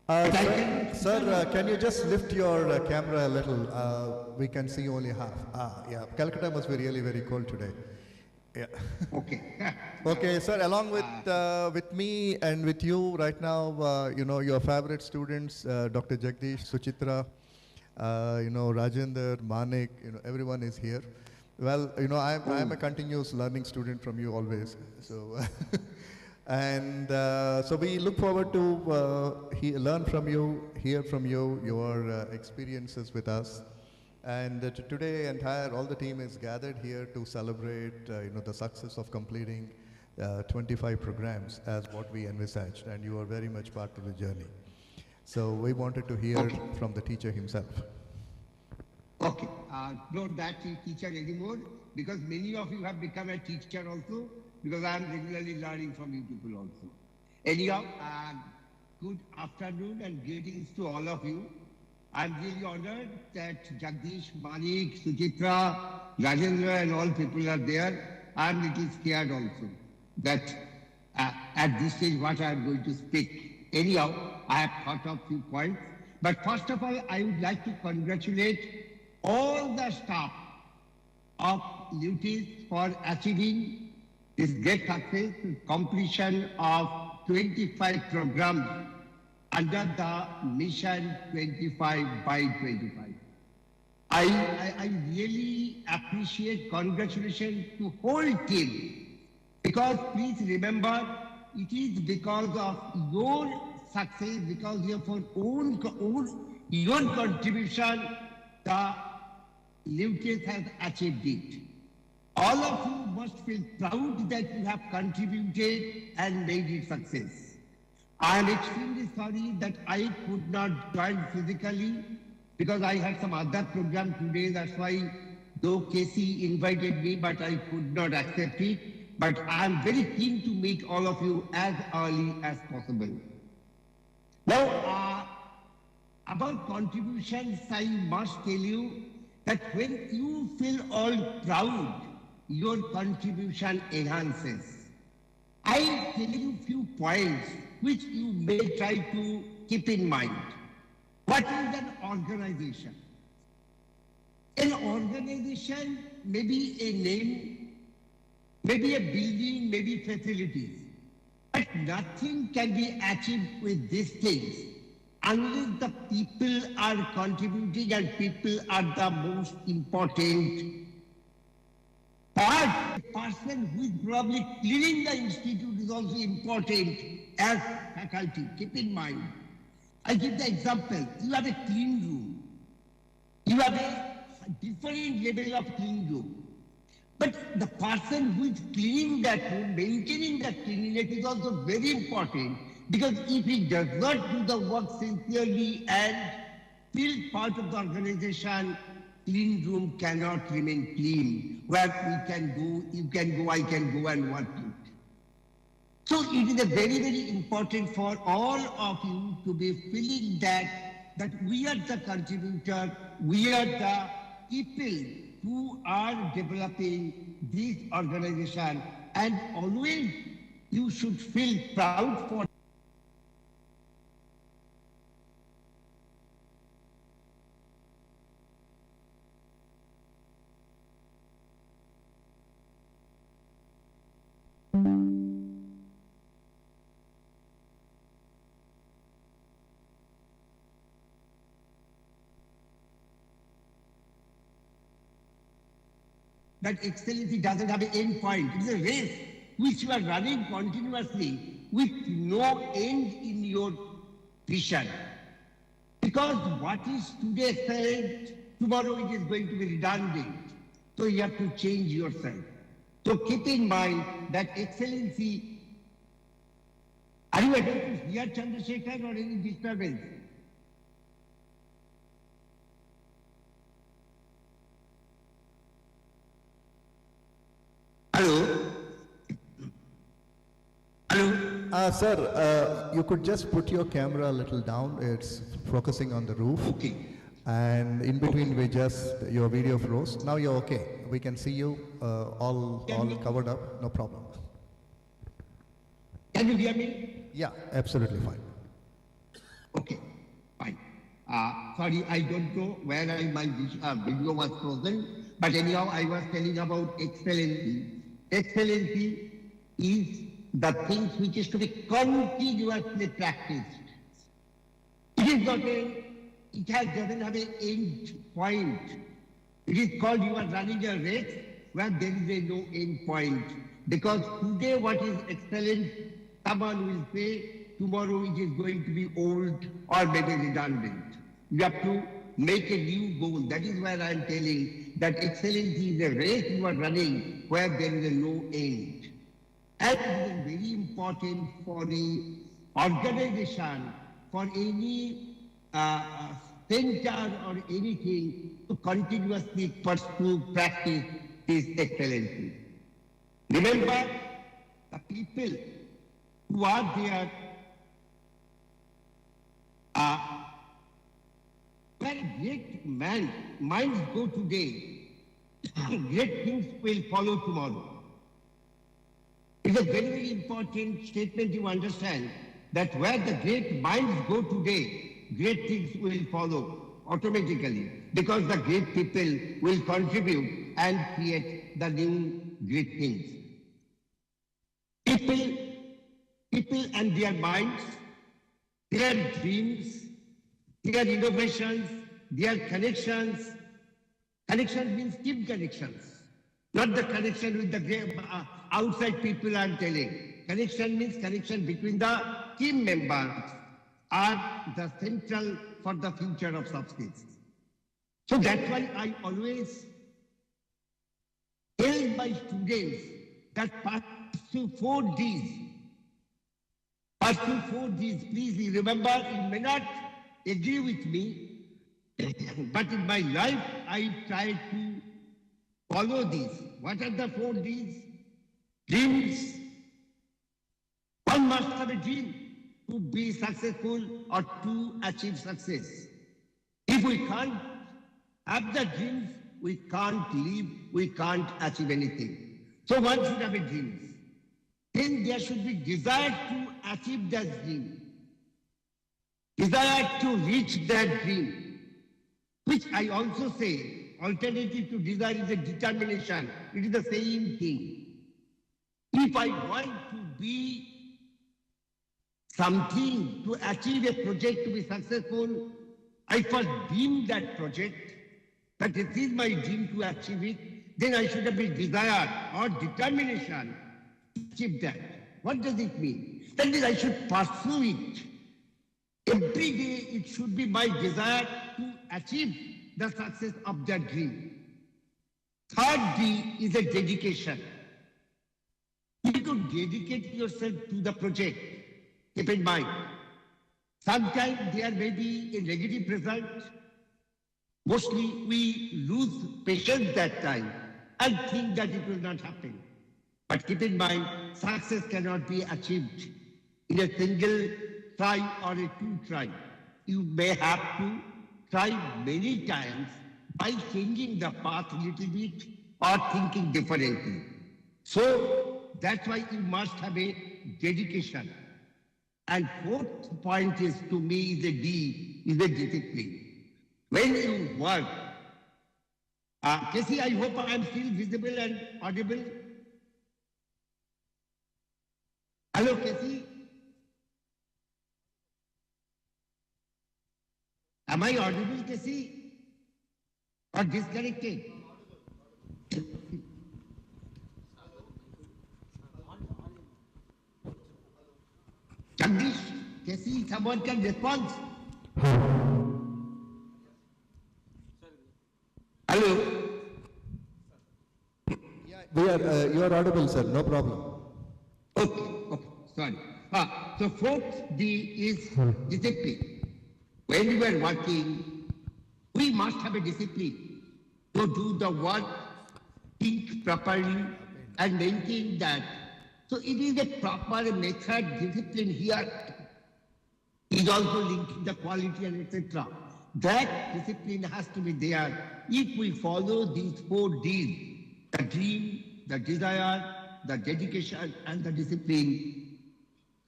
Sir, can you just lift your camera a little? We can see only half. Yeah. Calcutta must be really very cold today. Yeah. Okay. Okay, sir. Along with me and with you right now, your favorite students, Dr. Jagdish, Suchitra, Rajender, Manik, everyone is here. Well, I'm a continuous learning student from you always. So, and so we look forward to learn from you, hear from you, your experiences with us. And today, all the team is gathered here to celebrate, the success of completing 25 programs as what we envisaged, and you are very much part of the journey. So we wanted to hear from the teacher himself. Okay, not that teacher anymore, because many of you have become a teacher also, because I am regularly learning from you people also. Anyhow, good afternoon and greetings to all of you. I'm really honored that Jagdish, Manik, Suchitra, Rajendra and all people are there. I'm a little scared also that at this stage what I'm going to speak. Anyhow, I have thought of few points. But first of all, I would like to congratulate all the staff of LUTIS for achieving this great success, completion of 25 programs under the mission 25 by 25. I really appreciate, congratulations to whole team, because please remember, it is because of your success, because of your contribution, the LUTIS has achieved it. All of you must feel proud that you have contributed and made it success. I am extremely sorry that I could not join physically because I had some other program today. That's why, though Casey invited me, but I could not accept it. But I am very keen to meet all of you as early as possible. Now, about contributions, I must tell you that when you feel all proud, your contribution enhances. I tell you few points which you may try to keep in mind. What is an organization? An organization may be a name, maybe a building, maybe facilities. But nothing can be achieved with these things unless the people are contributing, and people are the most important part. A person who is probably cleaning the institute is also important as faculty. Keep in mind. I give the example. You have a clean room. You have a different level of clean room. But the person who is cleaning that room, maintaining that cleanliness is also very important, because if he does not do the work sincerely and feel part of the organization, clean room cannot remain clean. Where we can go, you can go, I can go and work it. So it is a very, very important for all of you to be feeling that we are the contributor, we are the people who are developing this organization, and always you should feel proud for that excellency doesn't have an end point. It's a race which you are running continuously with no end in your vision. Because what is today said, tomorrow it is going to be redundant. So you have to change yourself. So keep in mind that excellency. Are you able to hear Chandrasekhar or any disturbance? Hello? Hello? Sir, you could just put your camera a little down. It's focusing on the roof. Okay. And in between, your video froze. Now you're okay. We can see you all covered up. No problem. Can you hear me? Yeah, absolutely fine. Okay, fine. Sorry, I don't know where my video was frozen, but anyhow, I was telling about excellency. Excellency is the things which is to be continuously practiced. It is not doesn't have an end point. It is called you are running a race where there is a no end point. Because today what is excellent, someone will say, tomorrow it is going to be old or maybe redundant. You have to make a new goal. That is why I am telling that excellence is a race you are running where there is a no end. And it is very important for the organization, for any center or anything to continuously pursue, practice this excellency. Remember, the people who are there where great minds go today, great things will follow tomorrow. It's a very, very important statement you understand that where the great minds go today, great things will follow automatically because the great people will contribute and create the new great things. People and their minds, their dreams, their innovations, their connections. Connection means team connections, not the connection with the outside people I'm telling. Connection means connection between the team members are the central for the future of success. So that's why I always tell my students that pursue 4 Ds. Pursue 4 Ds. Please remember, you may not agree with me, but in my life I try to follow these. What are the 4 Ds? Dreams. One must have a dream to be successful or to achieve success. If we can't have the dreams, we can't live, we can't achieve anything. So one should have a dream. Then there should be desire to achieve that dream. Desire to reach that dream, which I also say, alternative to desire is a determination. It is the same thing. If I want to be something, to achieve a project, to be successful, I first deem that project, that this is my dream to achieve it, then I should have a desire or determination to achieve that. What does it mean? That means I should pursue it. Every day it should be my desire to achieve the success of that dream. 3rd D is a dedication. You need to dedicate yourself to the project. Keep in mind, sometimes there may be a negative result. Mostly we lose patience that time and think that it will not happen. But keep in mind, success cannot be achieved in a single try or a 2 try. You may have to try many times by changing the path a little bit or thinking differently. So that's why you must have a dedication. And 4th point is, to me, is a D, is a discipline. When you work, Casey, I hope I am still visible and audible. Hello, Casey. Am I audible, Casey? Or disconnected? Jagdish, Casey, someone can respond. Hello? Yeah, you are audible, sir. No problem. Okay, sorry. So 4th D is discipline. When we are working, we must have a discipline to do the work, think properly, and maintain that. So it is a proper method, discipline here is also linking the quality and etc. That discipline has to be there. If we follow these 4 Ds, the dream, the desire, the dedication, and the discipline,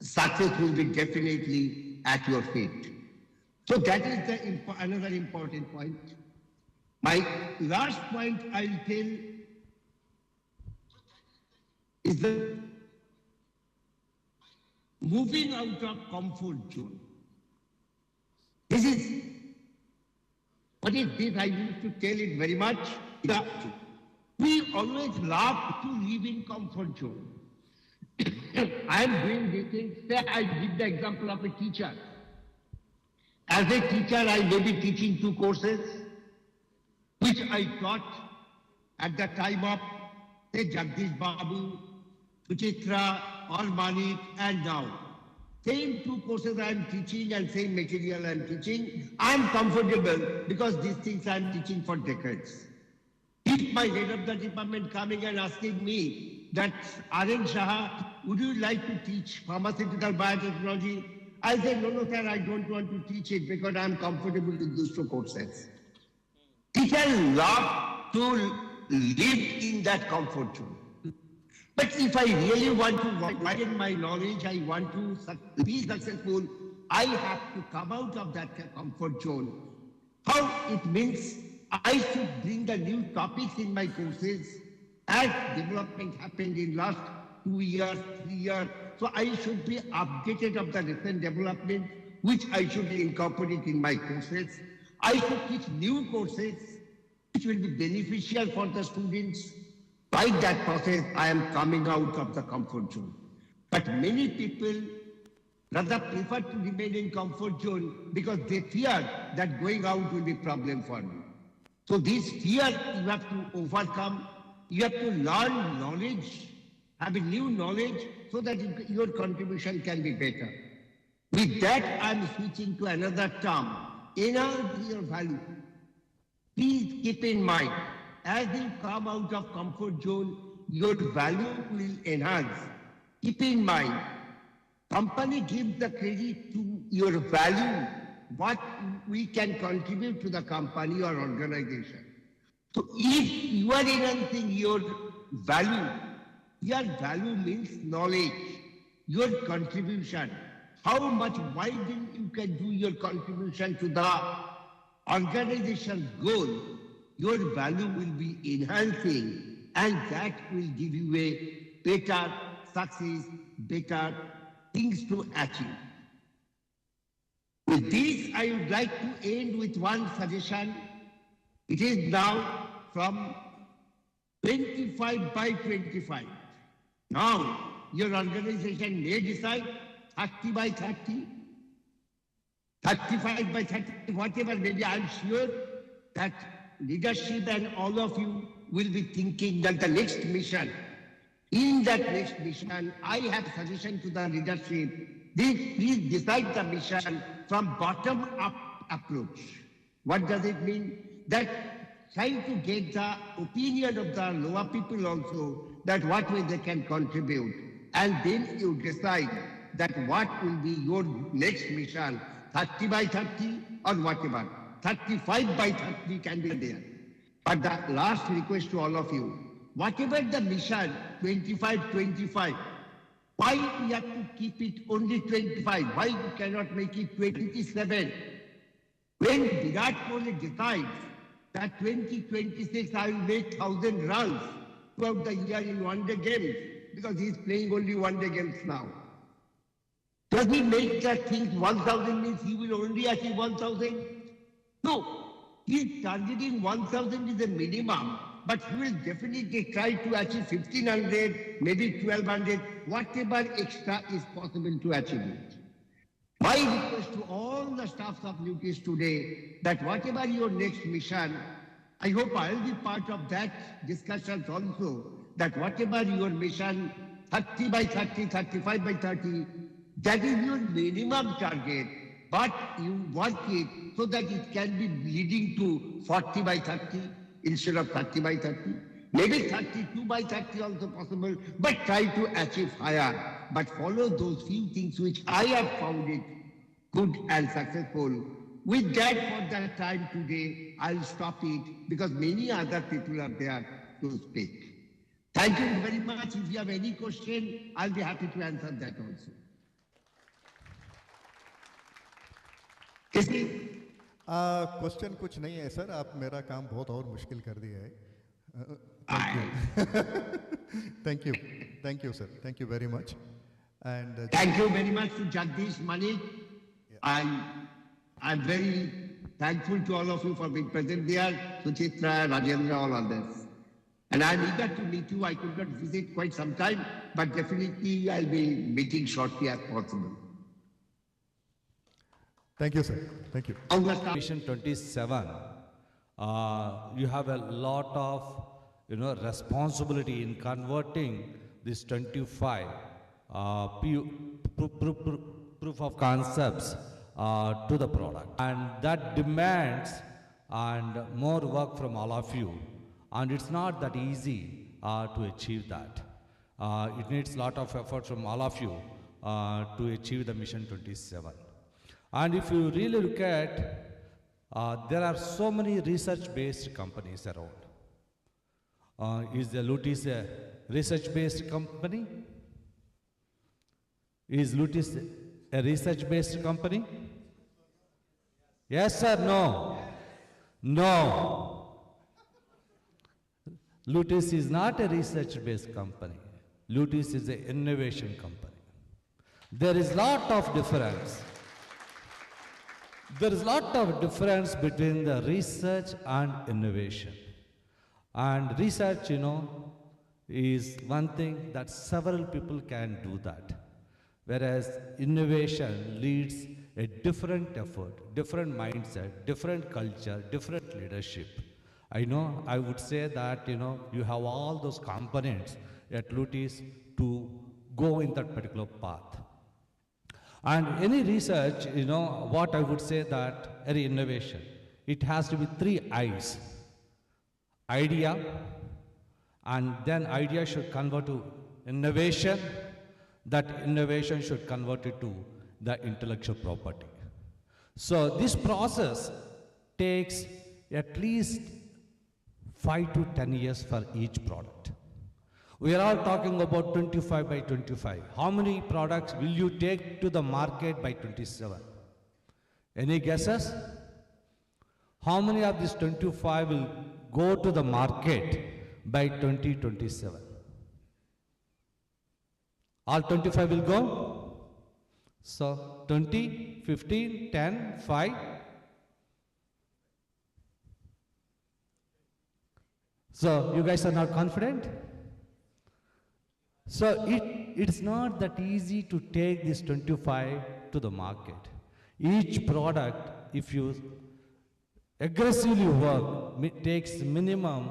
success will be definitely at your feet. So that is another important point. My last point I'll tell is the moving out of comfort zone. This is, what is this? I used to tell it very much. We always love to live in comfort zone. I am doing these things. Say I give the example of a teacher. As a teacher, I may be teaching 2 courses, which I taught at the time of, say, Jagdish Babu, Suchitra, or Manik, and now. Same 2 courses I am teaching and same material I am teaching. I am comfortable because these things I am teaching for decades. If my head of the department coming and asking me that, Arun Shah, would you like to teach pharmaceutical biotechnology? I say, no, sir, I don't want to teach it because I am comfortable with those 2 courses. Teachers love to live in that comfort zone. But if I really want to widen my knowledge, I want to be successful, I have to come out of that comfort zone. How it means I should bring the new topics in my courses as development happened in last 2 years, 3 years. So I should be updated of the recent development, which I should incorporate in my courses. I should teach new courses, which will be beneficial for the students. By that process, I am coming out of the comfort zone. But many people rather prefer to remain in comfort zone because they fear that going out will be a problem for me. So this fear you have to overcome. You have to learn knowledge, have a new knowledge so that your contribution can be better. With that, I am switching to another term, enhance your value. Please keep in mind, as you come out of comfort zone, your value will enhance. Keep in mind, company gives the credit to your value, what we can contribute to the company or organization. So if you are enhancing your value means knowledge, your contribution, how much widening you can do your contribution to the organization's goal, your value will be enhancing and that will give you a better success, better things to achieve. With this, I would like to end with one suggestion. It is now from 25 by 25. Now, your organization may decide 30 by 30, 35 by 30, whatever, maybe I'm sure that leadership and all of you will be thinking that the next mission, in that next mission, I have suggestion to the leadership, please decide the mission from bottom up approach. What does it mean? That trying to get the opinion of the lower people also, that what way they can contribute. And then you decide that what will be your next mission, 30 by 30 or whatever. 35 by 30 can be there. But the last request to all of you, whatever the mission, 25-25, why we have to keep it only 25? Why we cannot make it 27? When Virat Kohli decides that 2026 I will make 1,000 runs throughout the year in one-day games, because he is playing only one-day games now. Does he make that thing 1,000 means he will only achieve 1,000? No, he is targeting 1,000 is a minimum, but he will definitely try to achieve 1,500, maybe 1,200, whatever extra is possible to achieve it. My request to all the staffs of UTs today, that whatever your next mission, I hope I will be part of that discussions also, that whatever your mission, 30 by 30, 35 by 30, that is your minimum target, but you work it so that it can be leading to 40 by 30 instead of 30 by 30. Maybe 32 by 30 also possible, but try to achieve higher. But follow those few things which I have found it good and successful. With that, for that time today, I'll stop it because many other people are there to speak. Thank you very much. If you have any question, I'll be happy to answer that also. किसी question कुछ नहीं है sir, आप मेरा काम बहुत और मुश्किल कर दिया है। Thank you, thank you sir, thank you very much. And thank you very much to Jagdish Manik. I'm very thankful to all of you for being present there, Suchitra, Rajendra, all others. And I'm eager to meet you. I could not visit quite some time, but definitely I'll be meeting shortly as possible. thank you sir, thank you. Mission 27, you have a lot of responsibility in converting this 25 proof of concepts to the product, and that demands and more work from all of you, and it's not that easy to achieve that. It needs a lot of effort from all of you to achieve the Mission 27. And if you really look at, there are so many research-based companies around. Is the Lutis a research-based company? Is Lutis a research-based company? Yes or no? No. Lutis is not a research-based company. Lutis is an innovation company. There is lot of difference. There is lot of difference between the research and innovation. And research, is one thing that several people can do that. Whereas innovation leads a different effort, different mindset, different culture, different leadership. I would say that, you have all those components at Lutis to go in that particular path. And any research, what I would say that any innovation, it has to be 3 I's. Idea, and then idea should convert to innovation. That innovation should convert it to the intellectual property. So this process takes at least 5 to 10 years for each product. We are all talking about 25 by 25. How many products will you take to the market by 27? Any guesses? How many of these 25 will go to the market by 2027? All 25 will go? So 20, 15, 10, 5. So you guys are not confident? So it's not that easy to take this 25 to the market. Each product, if you aggressively work, takes minimum,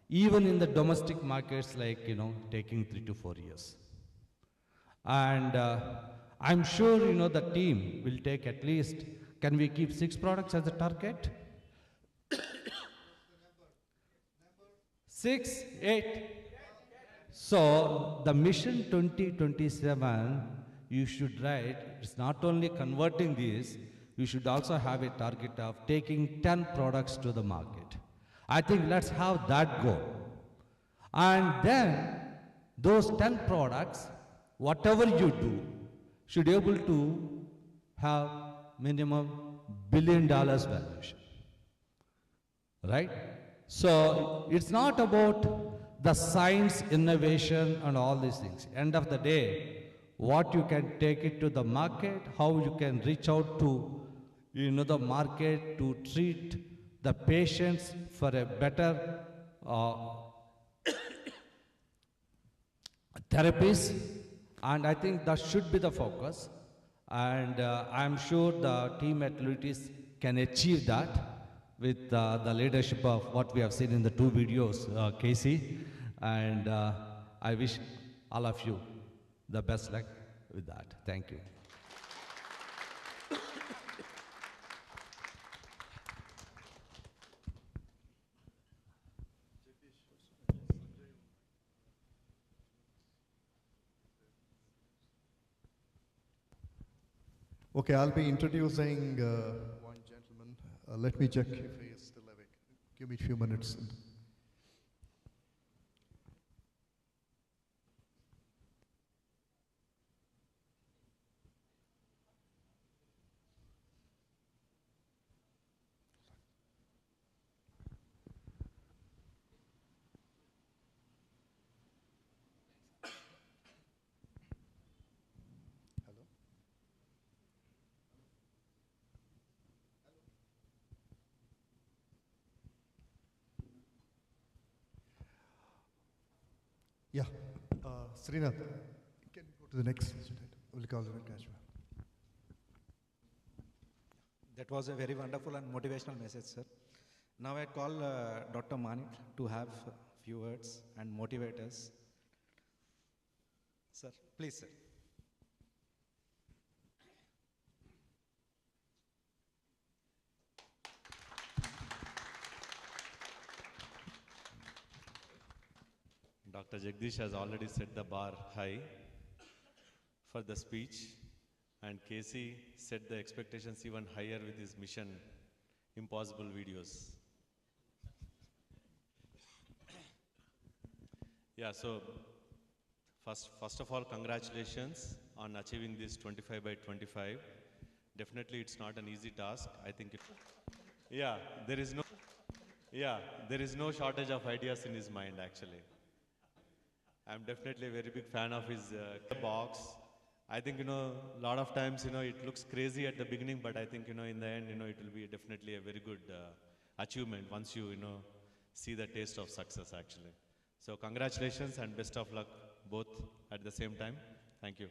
even in the domestic markets, like, taking 3 to 4 years. And I'm sure, the team will take at least, can we keep 6 products as a target? 6, 8. So the Mission 2027, you should write, it's not only converting these, you should also have a target of taking 10 products to the market. I think let's have that goal. And then those 10 products, whatever you do, should be able to have minimum $1 billion valuation. Right? So it's not about the science, innovation, and all these things. End of the day, what you can take it to the market, how you can reach out to the market to treat the patients for a better therapies, and I think that should be the focus. And I'm sure the team at Lutis can achieve that with the leadership of what we have seen in the 2 videos, Casey. And I wish all of you the best luck with that. Thank you. Okay, I'll be introducing one gentleman. Let me check if he is still awake. Give me a few minutes. Yeah, Srinath, can you go to the next student? We'll call it a casual. That was a very wonderful and motivational message, sir. Now I call Dr. Manik to have a few words and motivate us. Sir, please, sir. Dr. Jagdish has already set the bar high for the speech, and Casey set the expectations even higher with his Mission Impossible videos. Yeah, so first of all, congratulations on achieving this 25 by 25. Definitely, it's not an easy task. I think yeah, there is no, yeah, there is no shortage of ideas in his mind actually. I'm definitely a very big fan of his box. I think, a lot of times, it looks crazy at the beginning, but I think, in the end, it will be definitely a very good achievement once you, see the taste of success actually. So congratulations and best of luck both at the same time. Thank you.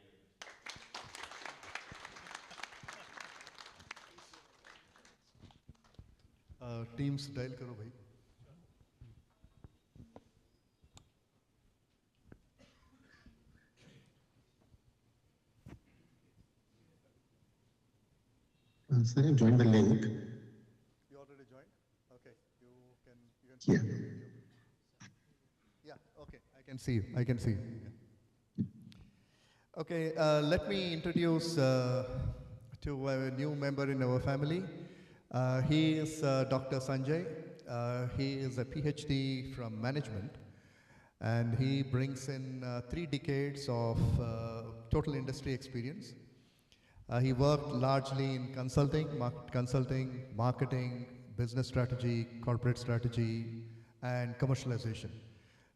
Teams dial करो भाई. Sir, I joined the link. You already joined? Okay, you can Yeah. start your video. Yeah, okay, I can see you. I can see you. Yeah. Okay, let me introduce to a new member in our family. He is Dr. Sanjay. He is a PhD from management, and he brings in 3 decades of total industry experience. He worked largely in consulting, marketing, business strategy, corporate strategy, and commercialization.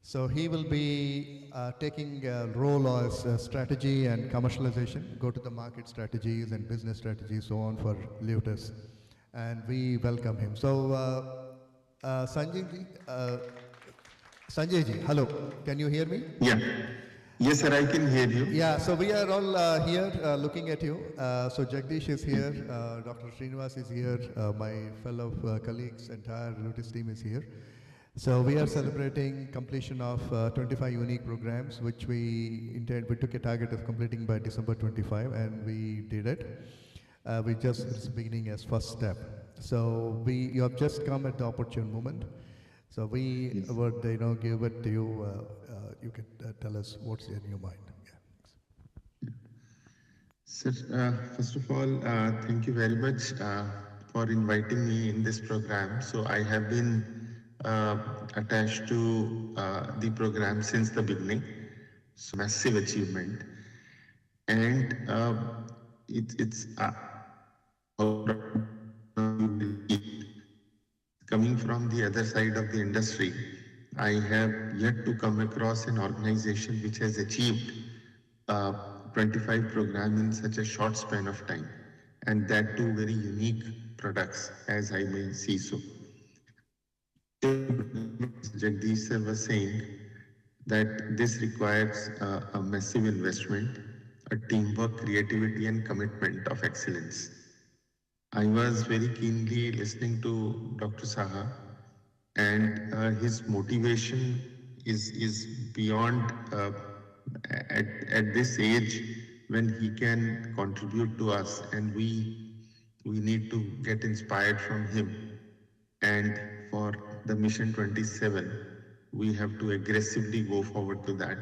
So he will be taking a role as strategy and commercialization, go to the market strategies and business strategies, so on for Lotus. And we welcome him. So Sanjay ji, hello, can you hear me? Yeah. Yes, sir, I can hear you. Yeah, so we are all here looking at you. So Jagdish is here, Dr. Srinivas is here, my fellow colleagues, entire Lotus team is here. So we are celebrating completion of 25 unique programs, which we took a target of completing by December 25, and we did it. It's beginning as first step. So you have just come at the opportune moment. So we would, give it to you. You can tell us what's in your mind. Yeah. Sir, first of all, thank you very much for inviting me in this program. So I have been attached to the program since the beginning. So massive achievement. And it's coming from the other side of the industry. I have yet to come across an organization which has achieved 25 program in such a short span of time, and that too very unique products, as I may see so. Jagdish sir was saying that this requires a massive investment, a teamwork, creativity, and commitment of excellence. I was very keenly listening to Dr. Saha, and his motivation is beyond at this age when he can contribute to us, and we need to get inspired from him. And for the Mission 27, we have to aggressively go forward to that.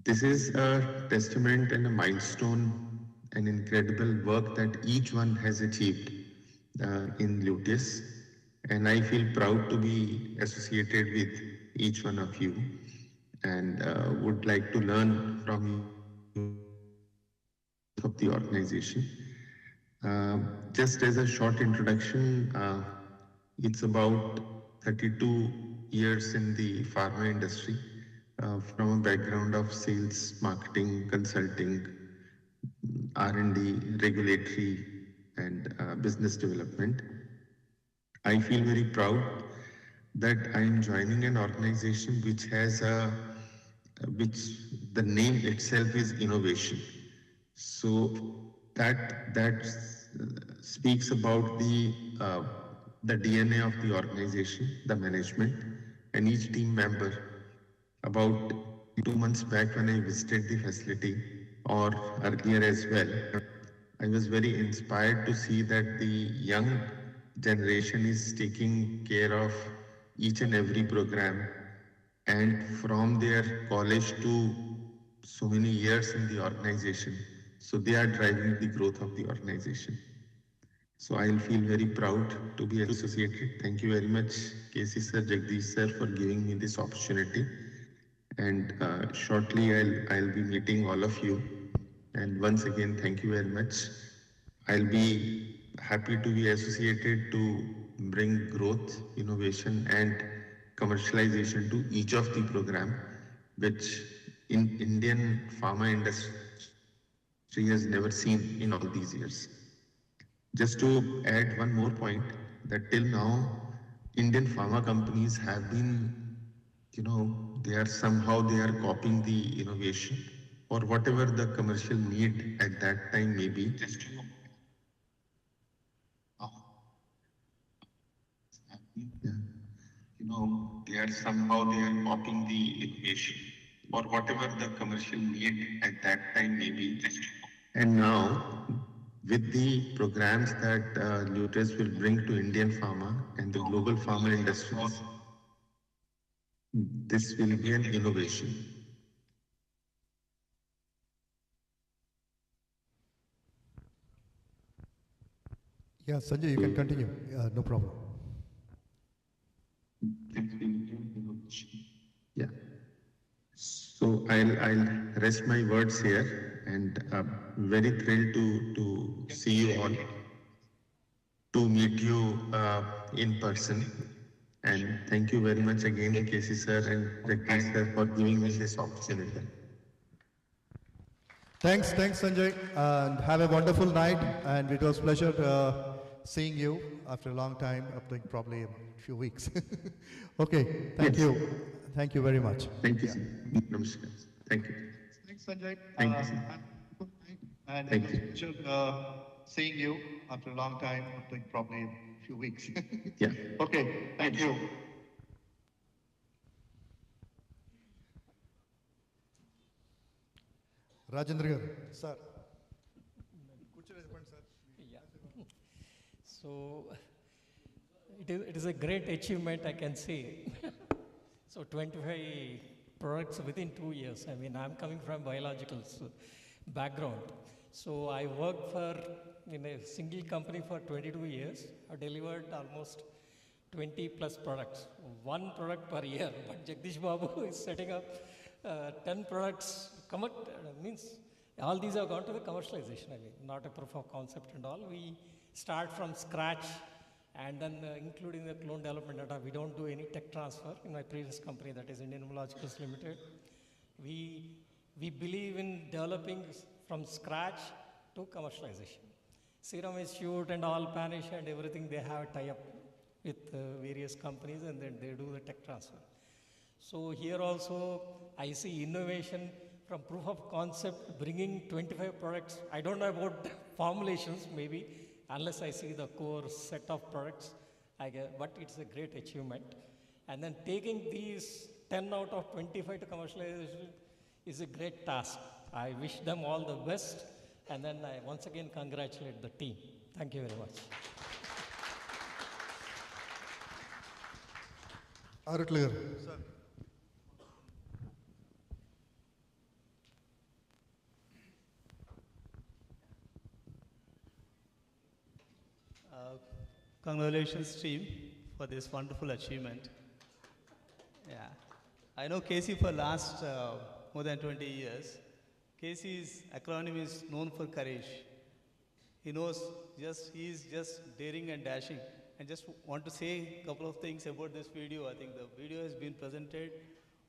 This is a testament and a milestone, an incredible work that each one has achieved in Luteus. And I feel proud to be associated with each one of you, and would like to learn from you of the organization. Just as a short introduction, it's about 32 years in the pharma industry, from a background of sales, marketing, consulting, R&D, regulatory, and business development. I feel very proud that I am joining an organization which has a which the name itself is innovation. So that speaks about the DNA of the organization, the management, and each team member. About 2 months back, when I visited the facility, or earlier as well, I was very inspired to see that the young generation is taking care of each and every program, and from their college to so many years in the organization. So they are driving the growth of the organization. So I'll feel very proud to be associated. Thank you very much, KC sir, Jagdish sir, for giving me this opportunity. And shortly I'll be meeting all of you. And once again, thank you very much. I'll be happy to be associated to bring growth, innovation, and commercialization to each of the program, which in Indian pharma industry has never seen in all these years. Just to add one more point, that till now, Indian pharma companies have been, they are copying the innovation or whatever the commercial need at that time may be. Just to yeah, they are copying the innovation or whatever the commercial need at that time may be. And now, with the programs that Lutres will bring to Indian pharma and the global pharma industries, this will be an innovation. Yeah, Sanjay, you can continue. No problem. This will be an innovation. Yeah. So I'll rest my words here, and very thrilled to see you all, to meet you in person. And thank you very much again, KC sir and Jagdish sir, for giving me this opportunity. Thanks, Sanjay, and have a wonderful night. And it was pleasure seeing you after a long time, I think probably a few weeks. Okay, thank you. Thank you very much. Thank you, sir. Namaskar. Thank you. Thanks, Sanjay. Thank you, sir. And Thank it was pleasure seeing you after a long time, I think probably a few weeks. Yeah. Okay, thank you. Rajendra garu, sir. So it is a great achievement, I can say. So 25 products within 2 years. I mean, I'm coming from biologicals background. So I worked in a single company for 22 years. I delivered almost 20 plus products, one product per year. But Jagdish Babu is setting up 10 products. Means all these have gone to the commercialization. I mean, not a proof of concept and all. We start from scratch, and then including the clone development data. We don't do any tech transfer in my previous company, that is Indian Immunologicals Limited. We believe in developing from scratch to commercialization. Serum Institute and all, Panish and everything, they have a tie-up with various companies, and then they do the tech transfer. So here also, I see innovation from proof of concept, bringing 25 products. I don't know about formulations, maybe, unless I see the core set of products, but it's a great achievement. And then taking these 10 out of 25 to commercialization is a great task. I wish them all the best, and then I once again congratulate the team. Thank you very much. Arutlu garu, sir. Congratulations, team, for this wonderful achievement. Yeah, I know Casey for last more than 20 years. Casey's acronym is known for courage. He knows he is just daring and dashing. I just want to say a couple of things about this video. I think the video has been presented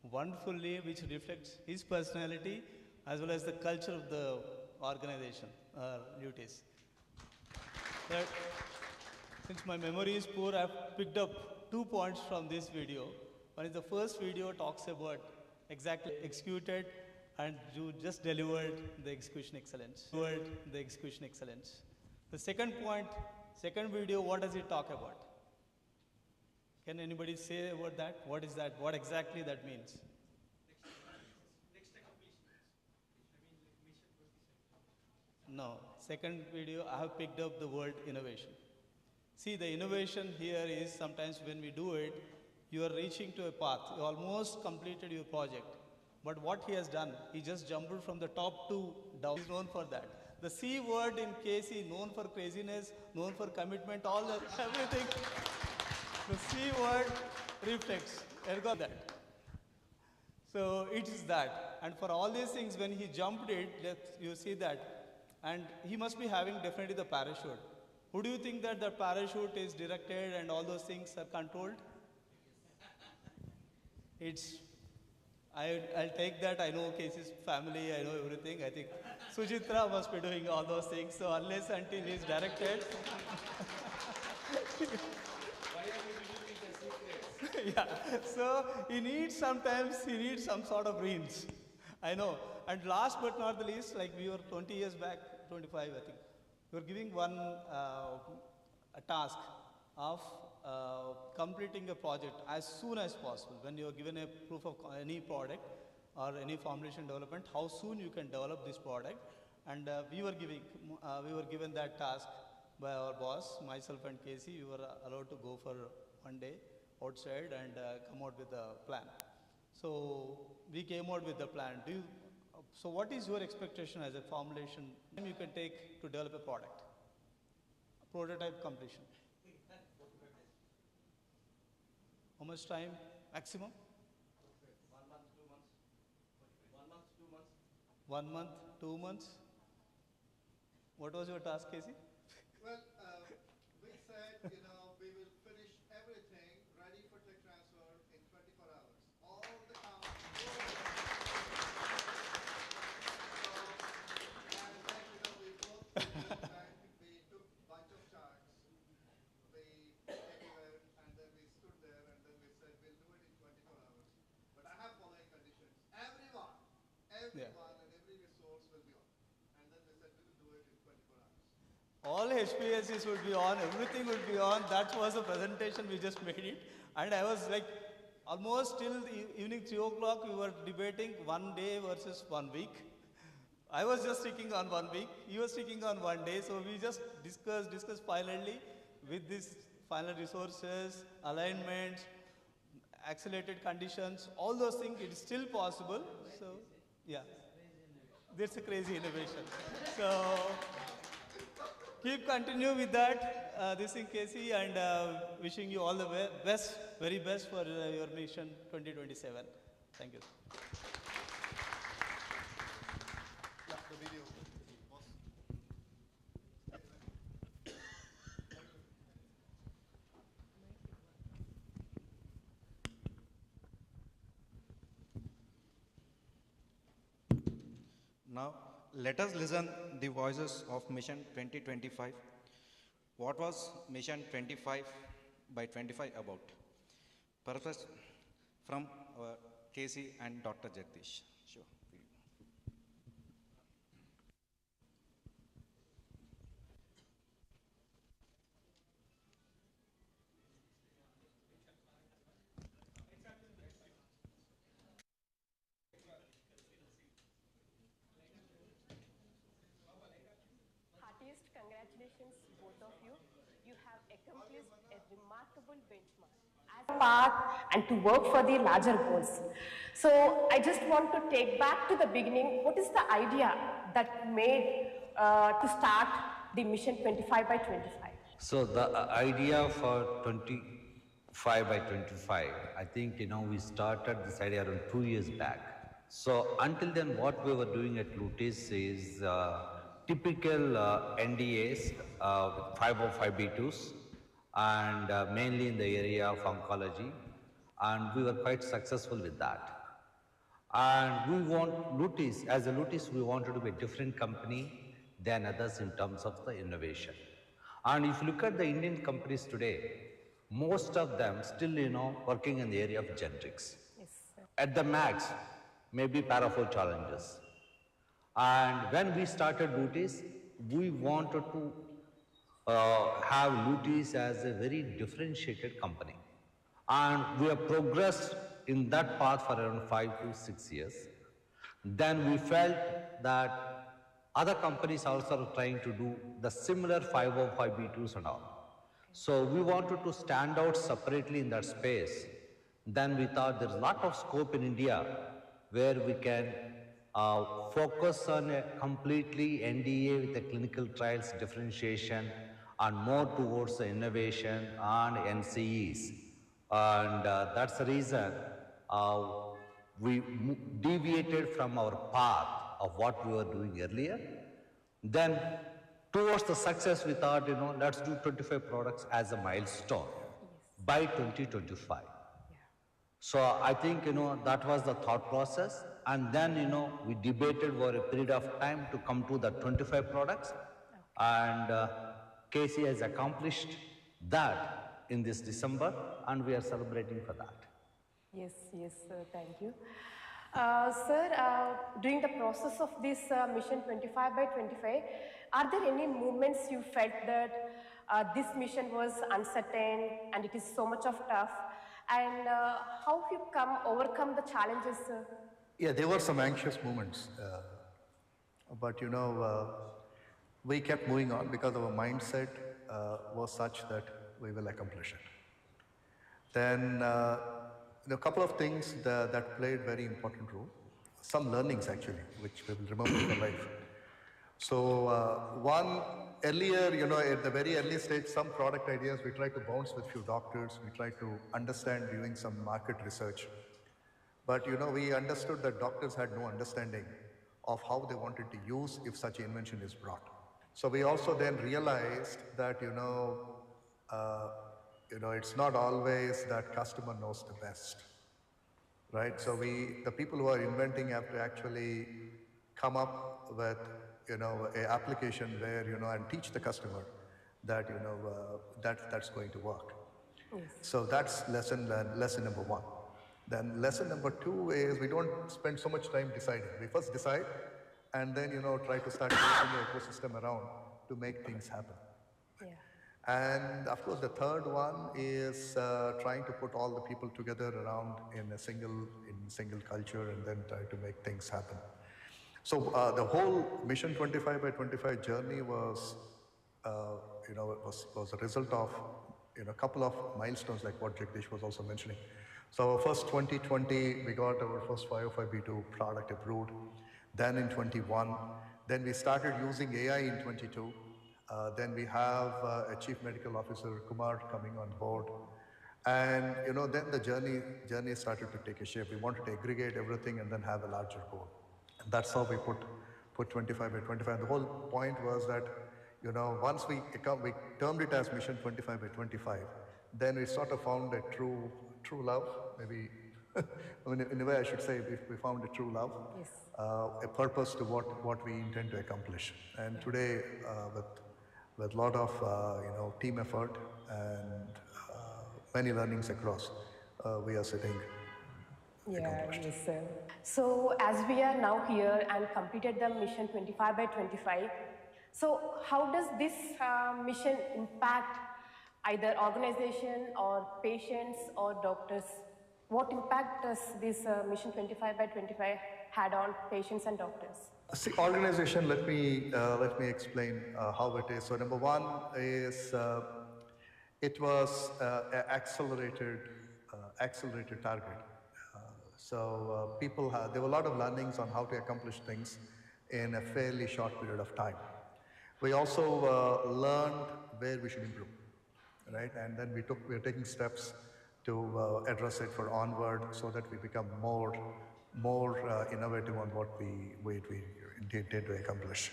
wonderfully, which reflects his personality as well as the culture of the organization, Lutis. Since my memory is poor, I've picked up 2 points from this video. One is the first video talks about exactly executed, and you just delivered the execution excellence. The execution excellence. The second point, second video, what does it talk about? Can anybody say about that? What is that? What exactly that means? No. Second video, I have picked up the word innovation. See, the innovation here is sometimes when we do it, you are reaching to a path. You almost completed your project. But what he has done, he just jumped from the top to down. He's known for that. The C word in Casey, known for craziness, known for commitment, all the everything. The C word reflects. Ergo that. So it is that. And for all these things, when he jumped it, you see that. And he must be having definitely the parachute. Who do you think that the parachute is directed and all those things are controlled? I'll take that. I know Casey's family, I know everything. I think Sujitra must be doing all those things. So unless until he's directed. Yeah. So he needs some sort of reins. I know. And last but not the least, like we were 20 years back, 25 I think, we were giving one a task of completing a project as soon as possible. When you are given a proof of any product or any formulation development, how soon you can develop this product. And we were given that task by our boss, myself and Casey. We were allowed to go for one day outside and come out with a plan. So we came out with the plan. So what is your expectation as a formulation you can take to develop a product? Prototype completion. How much time maximum? 1 month, 2 months. What was your task, Casey? Well, we said, we will finish everything ready for tech transfer in 24 hours. All the counts. And then, we worked for a long time. We took a bunch of charts. We everywhere, and then we stood there, and then we said, we'll do it in 24 hours. But I have following conditions. Everyone, Yeah. and every resource will be on. And then we said, we will do it in 24 hours. All HPSCs would be on, everything would be on. That was the presentation, we just made it. And I was like, almost till the evening 3 o'clock, we were debating 1 day versus 1 week. I was just sticking on 1 week, he was sticking on 1 day. So we just discussed finally with these final resources, alignments, accelerated conditions, all those things, it is still possible. So, yeah, that's a crazy innovation. So, keep continue with that, this thing, Casey, and wishing you all the best, very best for your mission 2027. Thank you. Now, let us listen the voices of Mission 2025. What was Mission 25 by 25 about? Purpose from Casey and Dr. Jagdish. Sure. Heartiest congratulations, both of you. You have accomplished a remarkable benchmark as a path and to work for the larger goals. So I just want to take back to the beginning. What is the idea that made to start the Mission 25 by 25? So the idea for 25 by 25, I think, we started this idea around 2 years back. So until then, what we were doing at Lutis is typical NDAs with 505B2s and mainly in the area of oncology, and we were quite successful with that. And we want Lutis, as a Lutis, we wanted to be a different company than others in terms of the innovation. And if you look at the Indian companies today, most of them still, working in the area of generics. Yes, sir. At the max, maybe powerful challenges. And when we started Lutis, we wanted to have Lutis as a very differentiated company. And we have progressed in that path for around 5 to 6 years. Then we felt that other companies also are trying to do the similar 505B2s and all. So we wanted to stand out separately in that space. Then we thought there's a lot of scope in India where we can focus on a completely NDA with the clinical trials differentiation and more towards the innovation and NCEs. And that's the reason we deviated from our path of what we were doing earlier. Then, towards the success, we thought, let's do 25 products as a milestone by 2025. So I think, that was the thought process. And then, we debated for a period of time to come to the 25 products. And Casey has accomplished that in this December, and we are celebrating for that. Yes, yes, sir, thank you. Sir, during the process of this mission 25 by 25, are there any moments you felt that this mission was uncertain and it is so much of tough? And how have you overcome the challenges, sir? Yeah, there were some anxious moments, but we kept moving on because our mindset was such that we will accomplish it. Then a couple of things that played very important role, some learnings actually, which we will remember for life. So one, earlier, at the very early stage, some product ideas, we tried to bounce with few doctors, we tried to understand doing some market research. But we understood that doctors had no understanding of how they wanted to use if such invention is brought. So we also then realized that, it's not always that customer knows the best, right? So the people who are inventing have to actually come up with, a application where, and teach the customer that, that's going to work. Yes. So that's lesson number one. Then lesson number two is we don't spend so much time deciding. We first decide and then, try to start building the ecosystem around to make things happen. Yeah. And of course, the third one is trying to put all the people together around in single culture and then try to make things happen. So the whole Mission 25 by 25 journey was, was a result of, a couple of milestones like what Jagdish was also mentioning. So our first 2020, we got our first 505B2 product approved. Then in 21, then we started using AI in 22. Then we have a Chief Medical Officer, Kumar, coming on board. And then the journey started to take a shape. We wanted to aggregate everything and then have a larger goal. And that's how we put 25 by 25. The whole point was that, once we termed it as Mission 25 by 25, then we sort of found a true love, maybe, in a way I should say we found a true love, yes. A purpose to what we intend to accomplish. And today, with a lot of team effort and many learnings across, we are sitting accomplished. Yes, sir. So as we are now here and completed the mission 25 by 25, so how does this mission impact either organization or patients or doctors? What impact does this mission 25 by 25 had on patients and doctors? See, organization, let me explain how it is. So number one is it was an accelerated target. So there were a lot of learnings on how to accomplish things in a fairly short period of time. We also learned where we should improve, right? And then we're taking steps to address it for onward so that we become more innovative on what we intend to accomplish.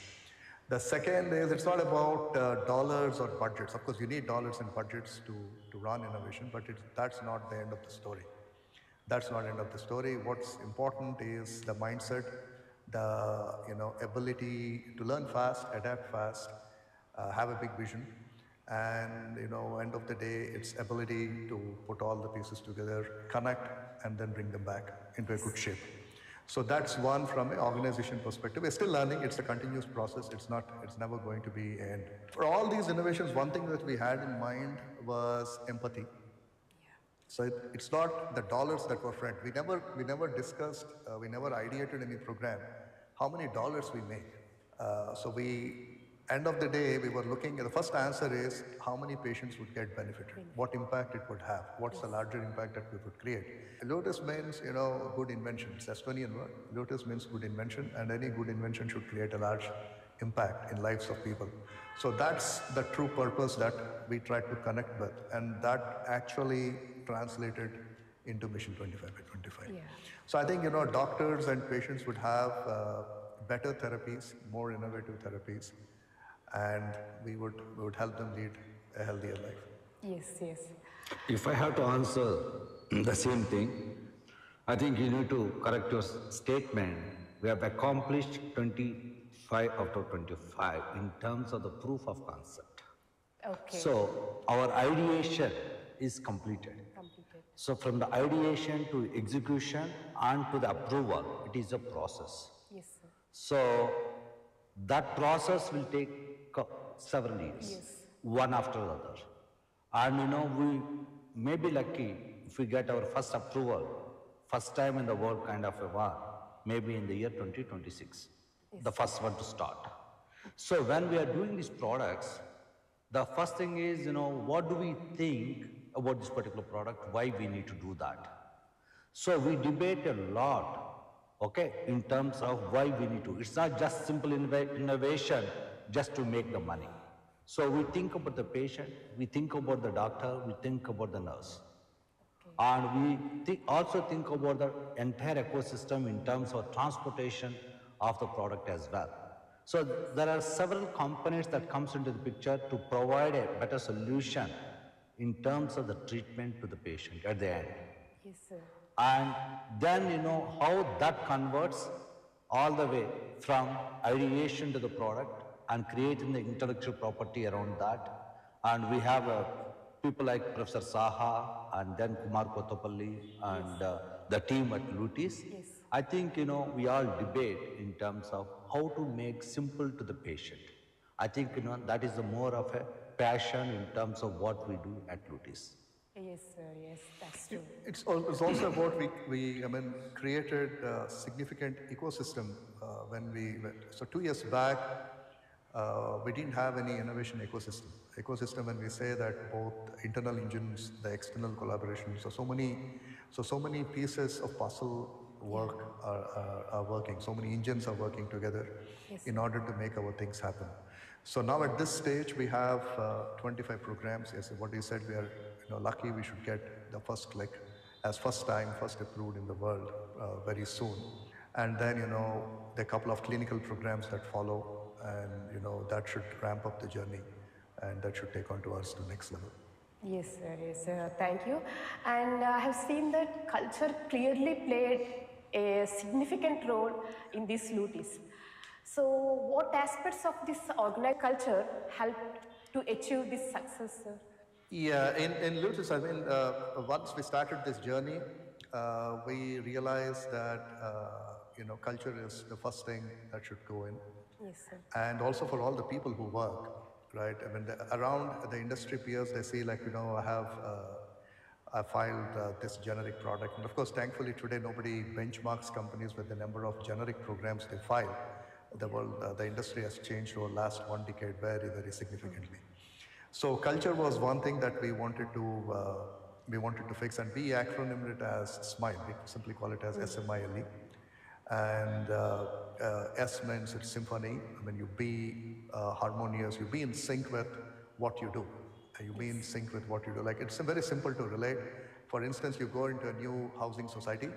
The second is it's not about dollars or budgets. Of course, you need dollars and budgets to run innovation, but that's not the end of the story. That's not the end of the story. What's important is the mindset, the ability to learn fast, adapt fast, have a big vision, and end of the day, it's ability to put all the pieces together, connect, and then bring them back into a good shape. So that's one from an organization perspective. We're still learning. It's a continuous process. It's never going to be end. For all these innovations, one thing that we had in mind was empathy. So it's not the dollars that were front. We never discussed, we never ideated any program, how many dollars we make. End of the day, we were looking at the first answer is how many patients would get benefited, what impact it would have, what's the larger impact that we would create. Lotus means, good invention. It's Estonian word. Lotus means good invention, and any good invention should create a large impact in lives of people. So that's the true purpose that we try to connect with, and that actually translated into Mission 25 by 25. Yeah. So I think, doctors and patients would have better therapies, more innovative therapies, and we would help them lead a healthier life. Yes, yes. If I have to answer the same thing, I think you need to correct your statement. We have accomplished 25 out of 25 in terms of the proof of concept. Okay. So our ideation is completed. So from the ideation to execution and to the approval, it is a process. Yes, sir. So that process will take several years, Yes. one after the other. And we may be lucky if we get our first approval, first time in the world kind of a one, maybe in the year 2026, the first one to start. So when we are doing these products, the first thing is, what do we think about this particular product, why we need to do that. So we debate a lot, okay, in terms of why we need to. It's not just simple innovation just to make the money. So we think about the patient, we think about the doctor, we think about the nurse. And we also think about the entire ecosystem in terms of transportation of the product as well. So there are several components that comes into the picture to provide a better solution in terms of the treatment to the patient at the end. Yes, sir. And then how that converts all the way from ideation to the product and creating the intellectual property around that. And we have people like Professor Saha and then Kumar Kotopalli and the team at Lutis. Yes. I think, we all debate in terms of how to make simple to the patient. I think, that is the more of a passion in terms of what we do at Lutis. Yes, sir. Yes, that's true. It's also about we created a significant ecosystem when we went. So 2 years back, we didn't have any innovation ecosystem. Ecosystem when we say that both internal engines, the external collaboration, so many pieces of puzzle work are working. So many engines are working together in order to make our things happen. So now at this stage, we have 25 programs. Yes, what you said, we are lucky we should get the first click as first approved in the world very soon. And then, there are a couple of clinical programs that follow, and, that should ramp up the journey, and that should take on to us to next level. Yes, sir. Yes, sir. Thank you. And I have seen that culture clearly played a significant role in this Lutis. So what aspects of this organized culture helped to achieve this success, sir? Yeah, in Lutis, once we started this journey, we realized that, culture is the first thing that should go in. Yes, sir. And also for all the people who work, right? Around the industry peers, they say I filed this generic product. And of course, thankfully today, nobody benchmarks companies with the number of generic programs they file. The industry has changed over the last 1 decade very, very significantly. So culture was one thing that we wanted to fix, and we acronymed it as SMILE. We simply call it as SMILE. And S means it's symphony. You be harmonious, you be in sync with what you do. You be in sync with what you do. Like, it's very simple to relate. For instance, you go into a new housing society,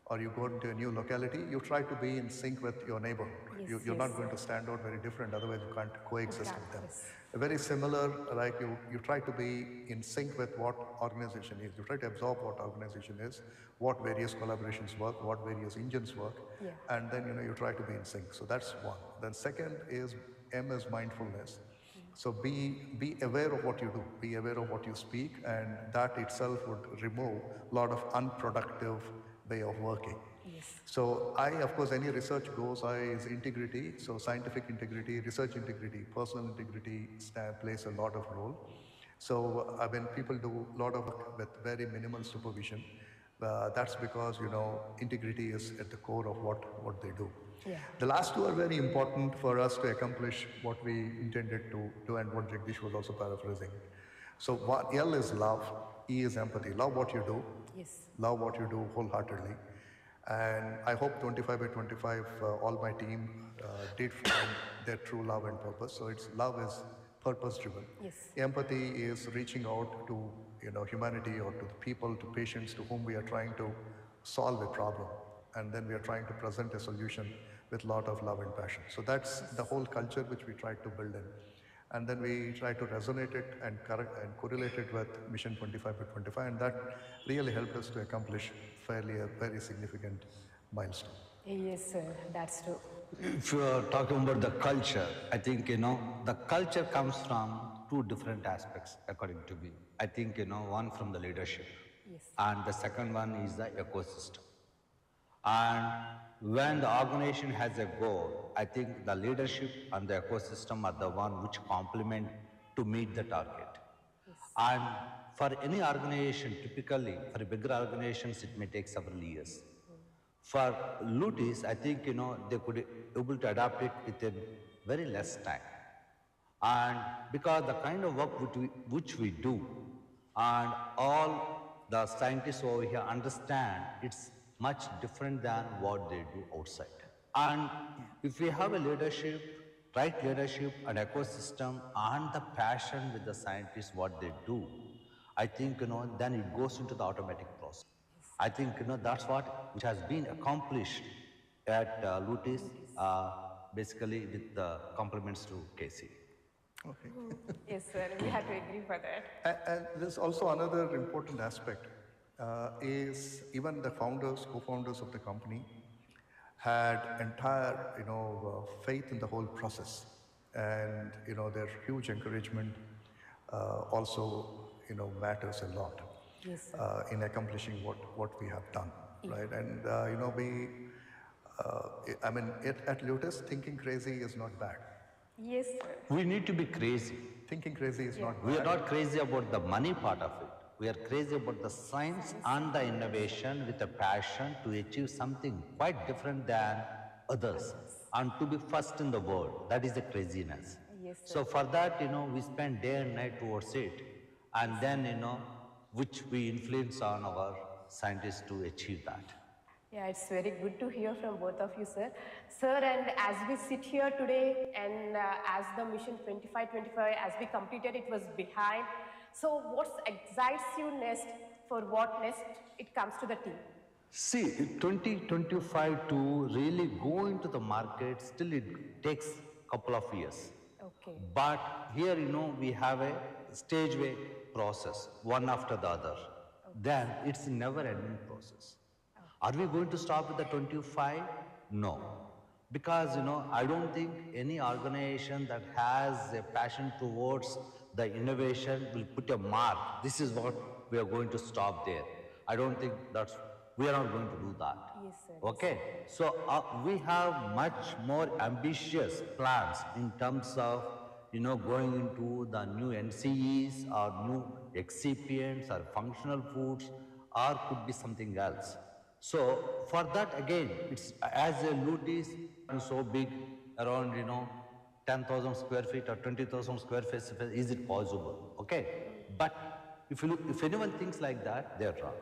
or you go into a new locality, you try to be in sync with your neighbor. Yes, You're not yes. going to stand out very different, otherwise you can't coexist with them. Yes. Very similar, like you try to be in sync with what organization is. You try to absorb what organization is, what various collaborations work, what various engines work, and then you try to be in sync. So that's one. Then second is M is mindfulness. So be aware of what you do, be aware of what you speak, and that itself would remove a lot of unproductive way of working. Yes. So of course, any research goes, is integrity. So scientific integrity, research integrity, personal integrity plays a lot of role. So when people do a lot of work with very minimal supervision, that's because, integrity is at the core of what they do. Yeah. The last two are very important for us to accomplish what we intended to do and what Jagdish was also paraphrasing. So L is love, E is empathy. Love what you do. Yes. Love what you do wholeheartedly. And I hope 25 by 25, all my team did find their true love and purpose. So love is purpose driven. Yes. Empathy is reaching out to humanity or to the people, to patients to whom we are trying to solve a problem. And then we are trying to present a solution with a lot of love and passion. So that's the whole culture which we tried to build in. And then we try to resonate it and correlate it with Mission 25 by 25, and that really helped us to accomplish a very significant milestone. Yes, sir, that's true. If you are talking about the culture, I think, the culture comes from two different aspects, according to me. I think, one from the leadership. Yes. And the second one is the ecosystem. And when the organization has a goal, I think the leadership and the ecosystem are the one which complement to meet the target. Yes. And for any organization, typically, for bigger organizations, it may take several years. For Lutis, I think, they could able to adapt it within very less time. And because the kind of work which we do, and all the scientists over here understand it's much different than what they do outside. And if we have a right leadership and ecosystem and the passion with the scientists, what they do, I think, then it goes into the automatic process. I think, that's which has been accomplished at Lutis, basically with the compliments to Casey. Okay. Yes, sir, we have to agree for that. And there's also another important aspect, is even the co-founders of the company had entire, faith in the whole process. And, their huge encouragement also, matters a lot. Yes, in accomplishing what we have done, right? And, at Lotus, thinking crazy is not bad. yes, sir. We need to be crazy. Thinking crazy is not bad. We are not crazy about the money part of it. We are crazy about the science and the innovation with a passion to achieve something quite different than others and to be first in the world. That is the craziness. Yes, sir. So for that, we spend day and night towards it, and then, which we influence on our scientists to achieve that. Yeah, it's very good to hear from both of you, sir. Sir, and as we sit here today, and as the Mission 2525, as we completed, it was behind. So what excites you next, for what next it comes to the team? See, 2025 to really go into the market, still it takes a couple of years. Okay. But here, we have a stage-way process, one after the other. Then it's a never-ending process. Are we going to stop with the 25? No. Because, I don't think any organization that has a passion towards the innovation will put a mark. This is what we are going to stop there. I don't think we are not going to do that. Yes, sir. Okay, so we have much more ambitious plans in terms of, going into the new NCEs or new excipients or functional foods, or could be something else. So for that, again, it's as a Lutis so big, around 10,000 square feet or 20,000 square feet, is it possible? Okay, but if anyone thinks like that, they're wrong.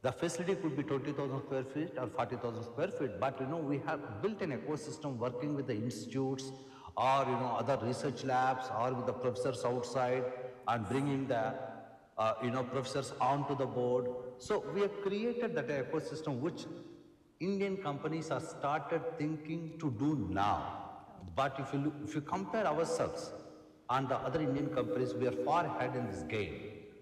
The facility could be 20,000 square feet or 40,000 square feet, but we have built an ecosystem working with the institutes or other research labs or with the professors outside and bringing the professors onto the board. So we have created that ecosystem which Indian companies have started thinking to do now. But if you compare ourselves and the other Indian companies, we are far ahead in this game.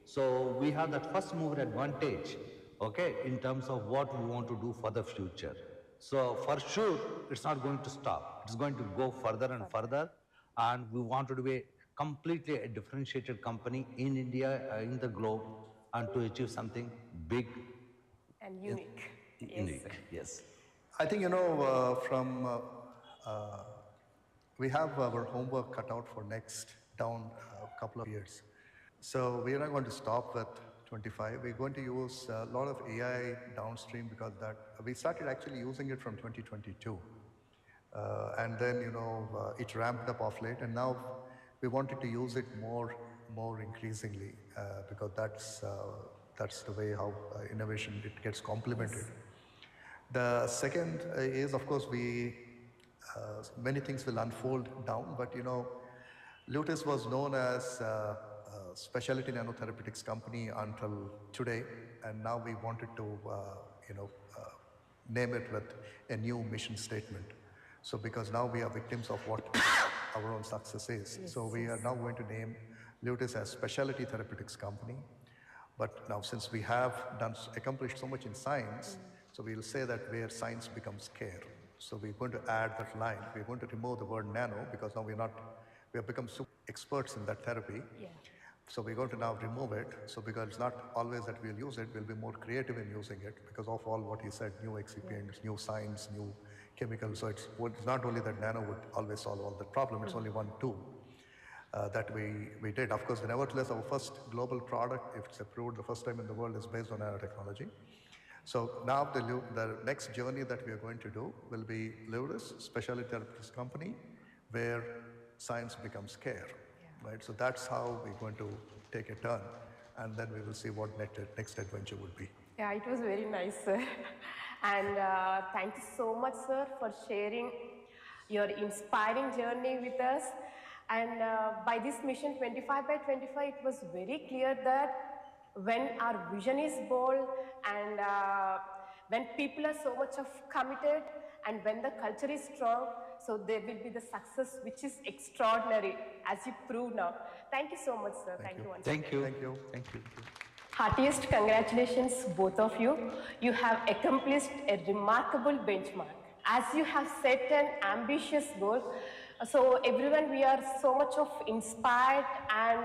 So we have that first mover advantage, okay, in terms of what we want to do for the future. So for sure, it's not going to stop. It's going to go further and further. And we want to be completely a differentiated company in India, in the globe, and to achieve something big. And unique. unique. Yes. I think, we have our homework cut out for next down a couple of years. So we are not going to stop with 25. We're going to use a lot of AI downstream because that we started actually using it from 2022. And then, it ramped up off late, and now we wanted to use it more increasingly because that's the way how innovation it gets complemented. The second is, of course, many things will unfold down, but Lutis was known as a specialty nanotherapeutics company until today, and now we wanted to, name it with a new mission statement. So because now we are victims of what our own success is. So we are now going to name Lutis as specialty therapeutics company. But now since we have accomplished so much in science, so we'll say that where science becomes care. So we're going to add that line. We're going to remove the word nano because now we have become super experts in that therapy. Yeah. So we're going to now remove it. So because it's not always that we'll use it, we'll be more creative in using it because of all what he said, new excipients, new science, new chemicals. So it's not only that nano would always solve all the problem, it's only one tool that we did. Of course, nevertheless, our first global product, if it's approved the first time in the world, is based on nanotechnology. So now the next journey that we are going to do will be Lutis, specialty therapeutics company, where science becomes care, right? So that's how we're going to take a turn, and then we will see what next adventure would be. Yeah, it was very nice, sir. And thank you so much, sir, for sharing your inspiring journey with us. And by this mission 25 by 25, it was very clear that when our vision is bold and when people are so much of committed and when the culture is strong, so there will be the success which is extraordinary, as you prove now. Thank you so much, sir. Thank you once again. Thank you. Thank you. Thank you. Heartiest congratulations, both of you. You have accomplished a remarkable benchmark. As you have set an ambitious goal, so everyone, we are so much of inspired, and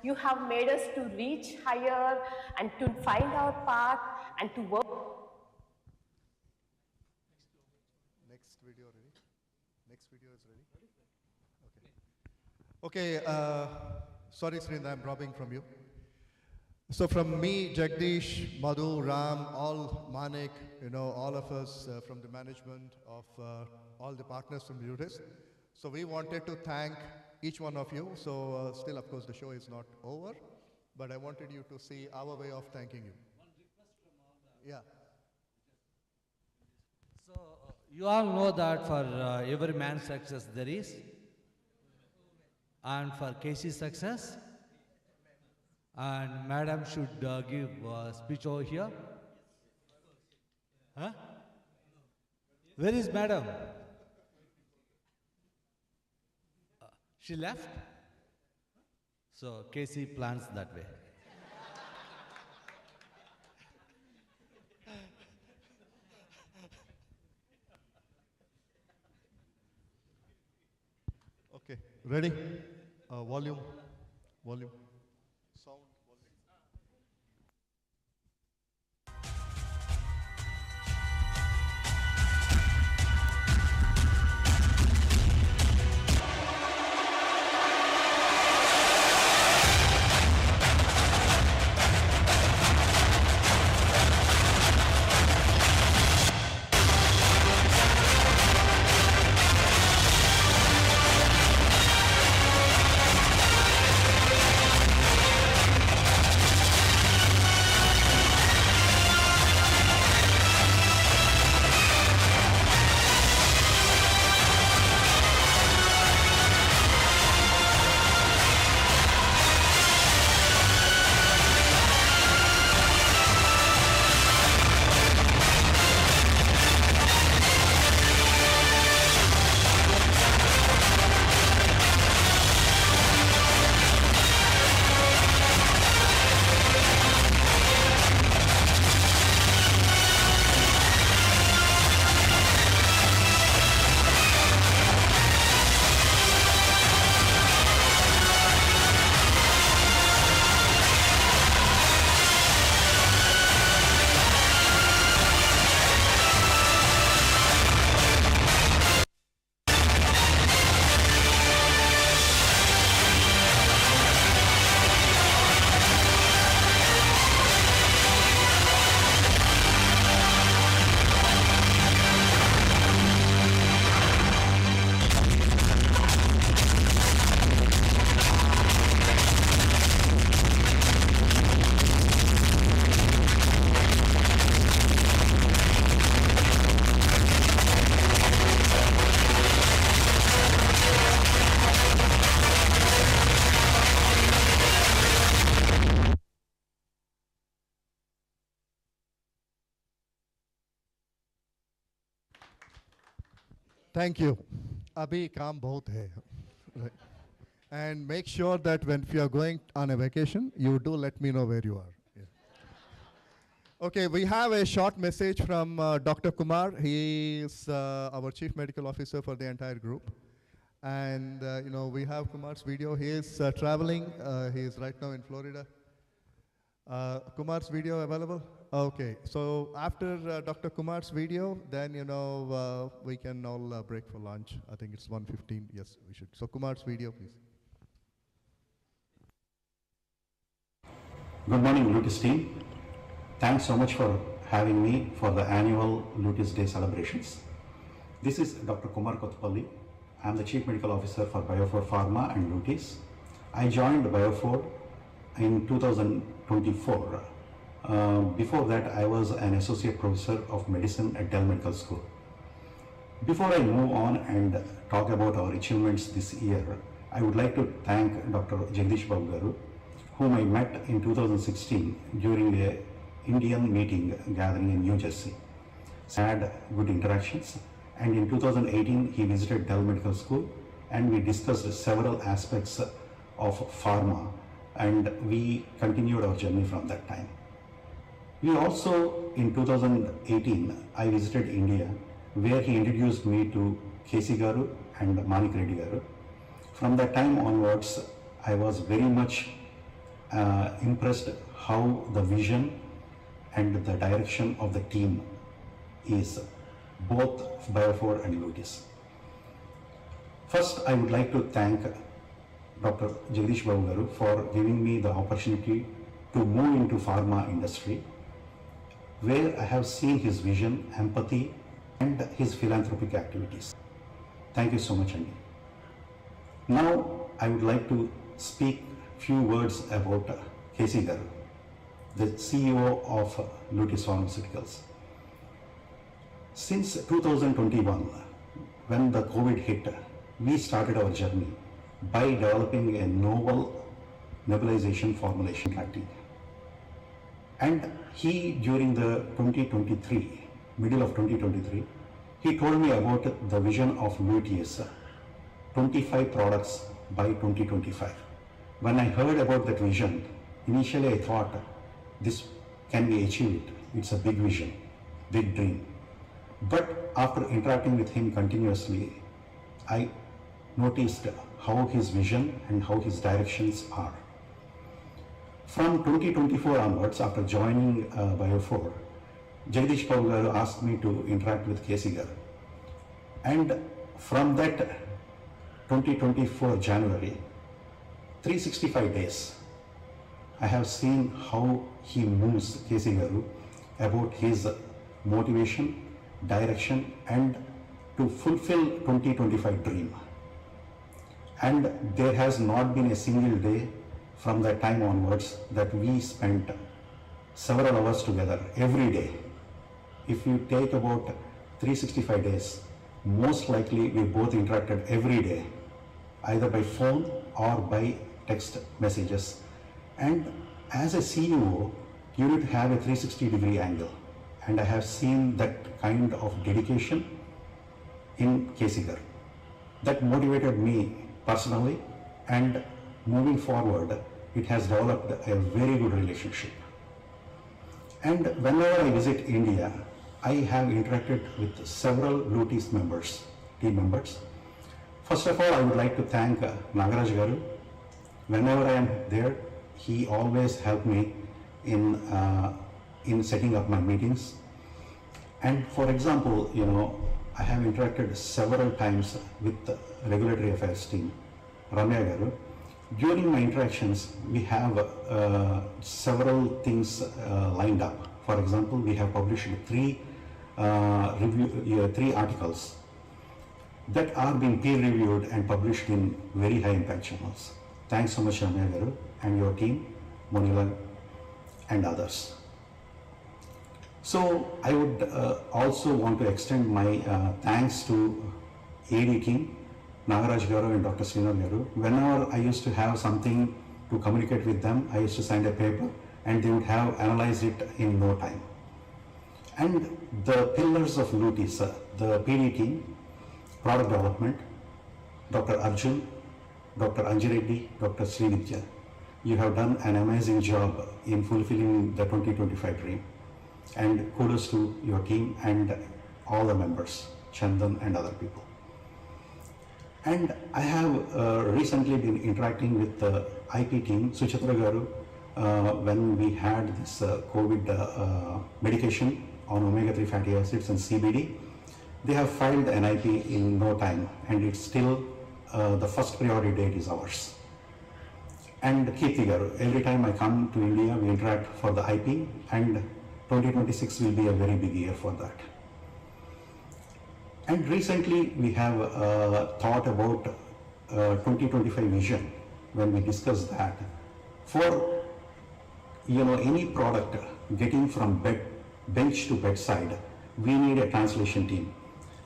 you have made us to reach higher and to find our path and to work. Next video ready? Next video is ready? Okay, sorry Srinda, I'm robbing from you. So from me, Jagdish, Madhu, Ram, all Manik, all of us from the management of all the partners from Lutis. So we wanted to thank each one of you. So still, of course, the show is not over, but I wanted you to see our way of thanking you. One request from all the... Yeah. So, you all know that for every man's success there is, and for Casey's success, and madam should give a speech over here. Huh? Where is madam? She left? So Casey plans that way. Okay, ready? Volume. Sound. Thank you. Abhi kaam bahut hai. Right. And make sure that when you are going on a vacation, you do let me know where you are. Yeah. Okay, we have a short message from Dr. Kumar. He is our Chief Medical Officer for the entire group. And we have Kumar's video. He is traveling. He is right now in Florida. Kumar's video available? Okay, so after Dr. Kumar's video, then we can all break for lunch. I think it's 1:15. Yes, we should. So Kumar's video, please. Good morning, Lutis team. Thanks so much for having me for the annual Lutis Day celebrations. This is Dr. Kumar Kothapalli. I'm the Chief Medical Officer for Biofor Pharma and Lutis. I joined Biofor in 2024. Before that, I was an Associate Professor of Medicine at Dell Medical School. Before I move on and talk about our achievements this year, I would like to thank Dr. Jagdish Babu Garu, whom I met in 2016 during a Indian meeting gathering in New Jersey. I had good interactions, and in 2018 he visited Dell Medical School and we discussed several aspects of pharma, and we continued our journey from that time. We also, in 2018, I visited India, where he introduced me to K.C. Garu and Manik Reddy Garu. From that time onwards, I was very much impressed how the vision and the direction of the team is, both Biofor and Lutis. First, I would like to thank Dr. Jagdish Babu Garu for giving me the opportunity to move into pharma industry, where I have seen his vision, empathy, and his philanthropic activities. Thank you so much, Andy. Now, I would like to speak few words about K.C. Garu, the CEO of Lutis Pharmaceuticals. Since 2021, when the COVID hit, we started our journey by developing a novel nebulization formulation tactic. And he, during the 2023, middle of 2023, he told me about the vision of Lutis, 25 products by 2025. When I heard about that vision, initially I thought this can be achieved. It's a big vision, big dream. But after interacting with him continuously, I noticed how his vision and how his directions are. From 2024 onwards, after joining Biofor, Jagdish Babu Garu asked me to interact with K.C. Garu. And from that 2024 January, 365 days, I have seen how he moves K.C. Garu about his motivation, direction, and to fulfill 2025 dream. And there has not been a single day from that time onwards that we spent several hours together every day. If you take about 365 days, most likely we both interacted every day, either by phone or by text messages. And as a CEO, you need to have a 360-degree angle. And I have seen that kind of dedication in K.C. Garu. That motivated me personally, and moving forward, it has developed a very good relationship. And whenever I visit India, I have interacted with several Lutis team members. First of all, I would like to thank Nagaraj Garu. Whenever I am there, he always helped me in setting up my meetings. And for example, I have interacted several times with the regulatory affairs team, Ramya Garu. During my interactions, we have several things lined up. For example, we have published three articles that are being peer-reviewed and published in very high impact journals. Thanks so much, Ramya Garu, and your team, Monila, and others. So I would also want to extend my thanks to AD team, Nagaraj Garu and Dr. Srinath Garu. Whenever I used to have something to communicate with them, I used to send a paper and they would have analyzed it in no time. And the pillars of Lutis, the PD team, product development, Dr. Arjun, Dr. Anjireddy, Dr. Srinitya. You have done an amazing job in fulfilling the 2025 dream. And kudos to your team and all the members, Chandan and other people. And I have recently been interacting with the IP team, Suchitra Garu, when we had this COVID medication on omega-3 fatty acids and CBD. They have filed an IP in no time, and it's still the first priority date is ours. And Kirti Garu, every time I come to India, we interact for the IP, and 2026 will be a very big year for that. And recently we have thought about 2025 vision when we discussed that. For any product getting from bench to bedside, we need a translation team.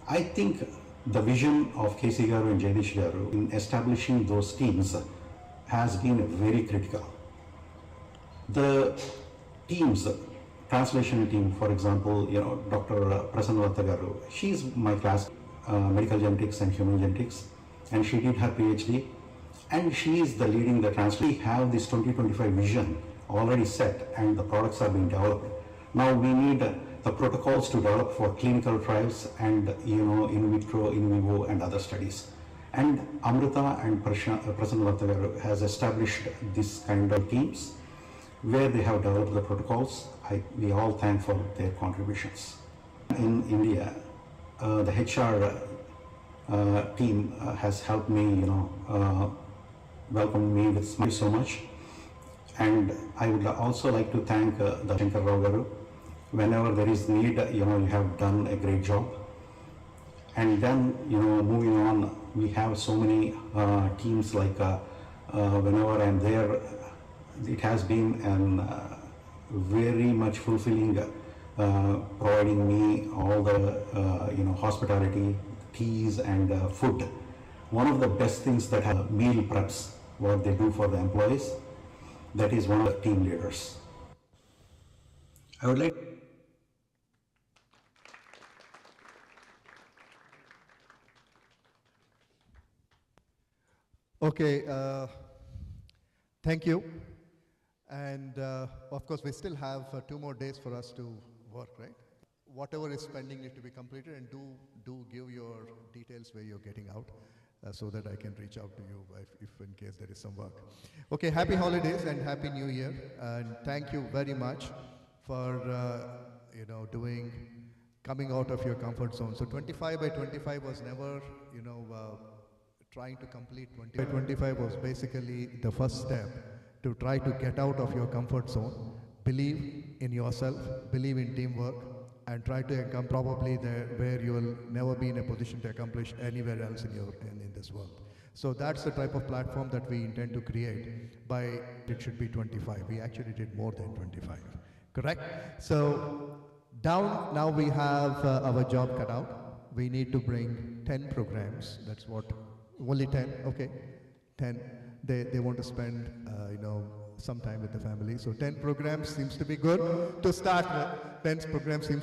I think the vision of KC Garu and Jagdish Garu in establishing those teams has been very critical. The teams, translation team, for example, Dr. Prasanna Garu, she is my class, medical genetics and human genetics, and she did her PhD, and she is the leading the translation. We have this 2025 vision already set, and the products are being developed. Now we need the protocols to develop for clinical trials and in vitro, in vivo, and other studies. And Amrita and Prasanna Garu has established this kind of teams where they have developed the protocols. We all thank for their contributions. In India, the HR team has helped me, welcome me with smile so much. And I would also like to thank the Shankar Rao Garu. Whenever there is need, you have done a great job. And then, moving on, we have so many teams like whenever I'm there, it has been an very much fulfilling, providing me all the hospitality, teas and food. One of the best things that have meal preps, what they do for the employees, that is one of the team leaders. I would like Okay, thank you. And of course, we still have 2 more days for us to work, right? Whatever is pending need to be completed, and do give your details where you're getting out so that I can reach out to you if in case there is some work. Okay, happy holidays and happy new year. And thank you very much for, coming out of your comfort zone. So 25 by 25 was never, trying to complete 20 by 25 was basically the first step to try to get out of your comfort zone, believe in yourself, believe in teamwork, and try to accomplish probably there where you will never be in a position to accomplish anywhere else in this world. So that's the type of platform that we intend to create. By it should be 25. We actually did more than 25. Correct? So now we have our job cut out. We need to bring 10 programs. That's what. Only 10, okay, 10. They want to spend, some time with the family. So 10 programs seems to be good to start with. 10 programs seems